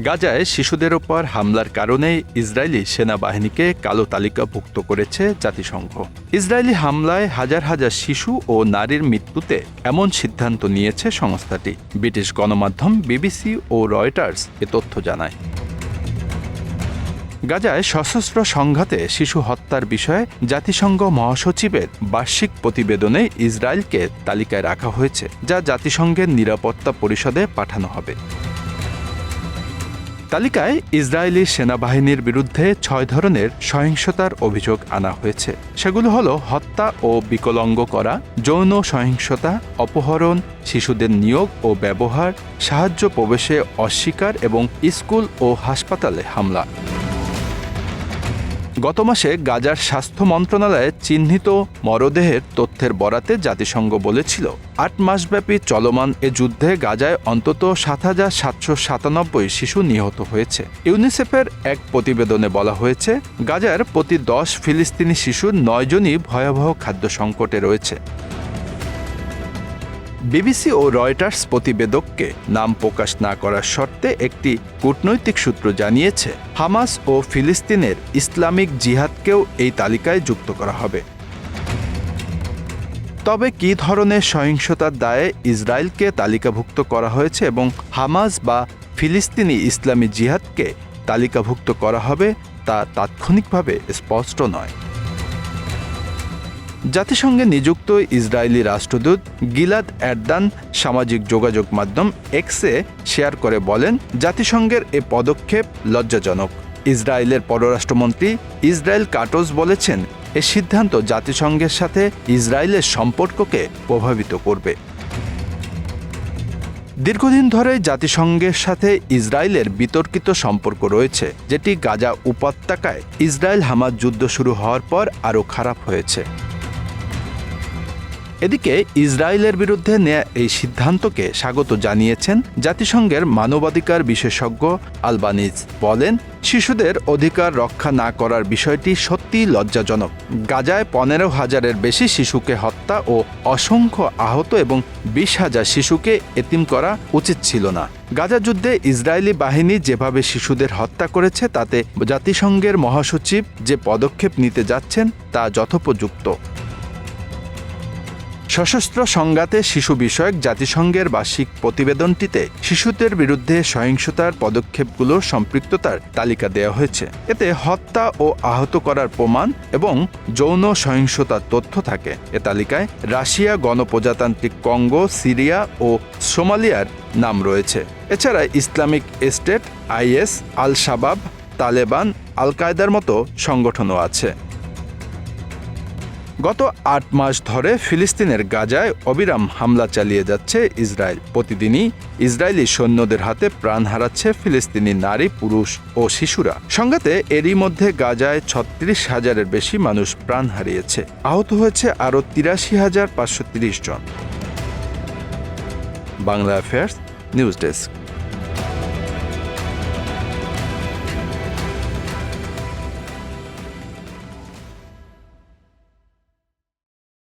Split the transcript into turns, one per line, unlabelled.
গাজায় শিশুদের ওপর হামলার কারণে ইসরায়েলি সেনাবাহিনীকে কালো তালিকাভুক্ত করেছে জাতিসংঘ। ইসরায়েলি হামলায় হাজার হাজার শিশু ও নারীর মৃত্যুতে এমন সিদ্ধান্ত নিয়েছে সংস্থাটি। ব্রিটিশ গণমাধ্যম বিবিসি ও রয়টার্স এ তথ্য জানায়। গাজায় সশস্ত্র সংঘাতে শিশু হত্যার বিষয়ে জাতিসংঘ মহাসচিবের বার্ষিক প্রতিবেদনে ইসরায়েলকে তালিকায় রাখা হয়েছে, যা জাতিসংঘের নিরাপত্তা পরিষদে পাঠানো হবে। তালিকায় ইসরায়েলি সেনাবাহিনীর বিরুদ্ধে ৬ ধরনের সহিংসতার অভিযোগ আনা হয়েছে। সেগুলো হলো হত্যা ও বিকলাঙ্গ করা, যৌন সহিংসতা, অপহরণ, শিশুদের নিয়োগ ও ব্যবহার, সাহায্য প্রবেশে অস্বীকার এবং স্কুল ও হাসপাতালে হামলা। গত মাসে গাজার স্বাস্থ্য মন্ত্রণালয়ে চিহ্নিত মরদেহের তথ্যের বরাতে জাতিসংঘ বলেছিল, ৮ মাসব্যাপী চলমান এ যুদ্ধে গাজায় অন্তত ৭,৭৯৭ শিশু নিহত হয়েছে। ইউনিসেফের এক প্রতিবেদনে বলা হয়েছে, গাজার প্রতি ১০ ফিলিস্তিনি শিশুর ৯ জনই ভয়াবহ খাদ্য সংকটে রয়েছে। বিবিসি ও রয়টার্স প্রতিবেদককে নাম প্রকাশ না করার শর্তে একটি কূটনৈতিক সূত্র জানিয়েছে, হামাস ও ফিলিস্তিনের ইসলামিক জিহাদকেও এই তালিকায় যুক্ত করা হবে। তবে কী ধরনের সহিংসতার দায়ে ইসরায়েলকে তালিকাভুক্ত করা হয়েছে এবং হামাস বা ফিলিস্তিনি ইসলামী জিহাদকে তালিকাভুক্ত করা হবে তা তাৎক্ষণিকভাবে স্পষ্ট নয়। জাতিসংঘে নিযুক্ত ইসরায়েলি রাষ্ট্রদূত গিলাদ এরদান সামাজিক যোগাযোগ মাধ্যম এক্সে শেয়ার করে বলেন, জাতিসংঘের এ পদক্ষেপ লজ্জাজনক। ইসরায়েলের পররাষ্ট্রমন্ত্রী ইসরায়েল কাটোস বলেছেন, এ সিদ্ধান্ত জাতিসংঘের সাথে ইসরায়েলের সম্পর্ককে প্রভাবিত করবে। দীর্ঘদিন ধরে জাতিসংঘের সাথে ইসরায়েলের বিতর্কিত সম্পর্ক রয়েছে, যেটি গাজা উপত্যকায় ইসরায়েল হামাস যুদ্ধ শুরু হওয়ার পর আরও খারাপ হয়েছে। এদিকে ইসরায়েলের বিরুদ্ধে নেয়া এই সিদ্ধান্তকে স্বাগত জানিয়েছেন জাতিসংঘের মানবাধিকার বিশেষজ্ঞ আলবানিজ। বলেন, শিশুদের অধিকার রক্ষা না করার বিষয়টি সত্যিই লজ্জাজনক। গাজায় ১৫,০০০-এর বেশি শিশুকে হত্যা ও অসংখ্য আহত এবং ২০,০০০ শিশুকে এতিম করা উচিত ছিল না। গাজা যুদ্ধে ইসরায়েলি বাহিনী যেভাবে শিশুদের হত্যা করেছে, তাতে জাতিসংঘের মহাসচিব যে পদক্ষেপ নিতে যাচ্ছেন তা যথোপযুক্ত। সশস্ত্র সংঘাতে শিশু বিষয়ক জাতিসংঘের বার্ষিক প্রতিবেদনটিতে শিশুদের বিরুদ্ধে সহিংসতার পদক্ষেপগুলোর সম্পৃক্ততার তালিকা দেওয়া হয়েছে। এতে হত্যা ও আহত করার প্রমাণ এবং যৌন সহিংসতার তথ্য থাকে। এ তালিকায় রাশিয়া, গণপ্রজাতান্ত্রিক কঙ্গো, সিরিয়া ও সোমালিয়ার নাম রয়েছে। এছাড়া ইসলামিক স্টেট, আইএস, আল শাবাব, তালেবান, আল কায়দার মতো সংগঠনও আছে। গত ৮ মাস ধরে ফিলিস্তিনের গাজায় অবিরাম হামলা চালিয়ে যাচ্ছে ইসরায়েল। প্রতিদিনই ইসরায়েলি সৈন্যদের হাতে প্রাণ হারাচ্ছে ফিলিস্তিনি নারী, পুরুষ ও শিশুরা। সংঘাতে এরই মধ্যে গাজায় ৩৬,০০০-এর বেশি মানুষ প্রাণ হারিয়েছে। আহত হয়েছে আরও ৮৩,৫৩০ জন। Bangla affairs news desk.